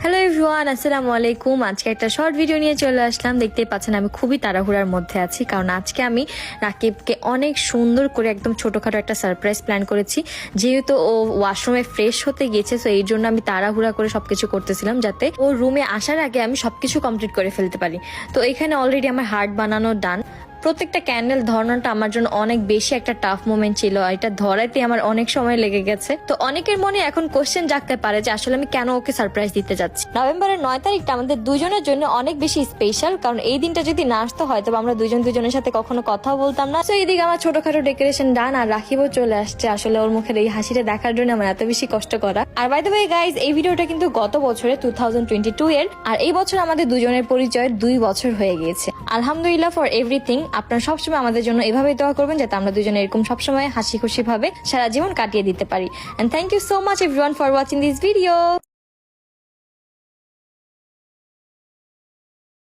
Hello everyone, আসসালামু আলাইকুম। আজকে একটা শর্ট ভিডিও নিয়ে চলে আসলাম। দেখতেই পাচ্ছেন আমি খুবই তাড়াহুড়ার মধ্যে আছি, কারণ আজকে আমি রাকিবকে অনেক সুন্দর করে একদম ছোটখাটো একটা সারপ্রাইজ প্ল্যান করেছি। যেহেতু ও ওয়াশরুমে ফ্রেশ হতে গেছে, তো এই জন্য আমি তাড়াহুড়া করে সবকিছু করতেছিলাম যাতে ও রুমে আসার আগে আমি সবকিছু কমপ্লিট করে ফেলতে পারি। তো এখানে অলরেডি আমার হার্ট বানানো ডান। প্রত্যেকটা ক্যান্ডেল ধরানোটা আমার জন্য অনেক বেশি একটা টাফ মোমেন্ট ছিল। এটা ধরাইতে আমার অনেক সময় লেগে গেছে। তো অনেকের মনে এখন কোশ্চেন জাগতে পারে যে আসলে আমি কেন ওকে সারপ্রাইজ দিতে যাচ্ছি। নভেম্বরের 9 তারিখটা আমাদের দুজনের জন্য অনেক বেশি স্পেশাল, কারণ এই দিনটা যদি না আসতো হয়তো আমরা দুজনের সাথে কখনো কথাও বলতাম না। তো এইদিকে আমার ছোটখাটো ডেকোরেশন ডান, আর রাখিবও চলে আসছে। আসলে ওর মুখের এই হাসিটা দেখার জন্য আমার এত বেশি কষ্ট করা। আর বাই দ্য ওয়ে গাইজ, এই ভিডিওটা কিন্তু গত বছরে 2022 এর, আর এই বছর আমাদের দুজনের পরিচয়ের 2 বছর হয়ে গিয়েছে। আলহামদুলিল্লাহ ফর এভরিথিং। আপনারা সবসময় আমাদের জন্য এভাবেই দোয়া করবেন যাতে আমরা দুজনে এরকম সবসময় হাসি খুশি ভাবে সারা জীবন কাটিয়ে দিতে পারি। And thank you so much everyone for watching this video.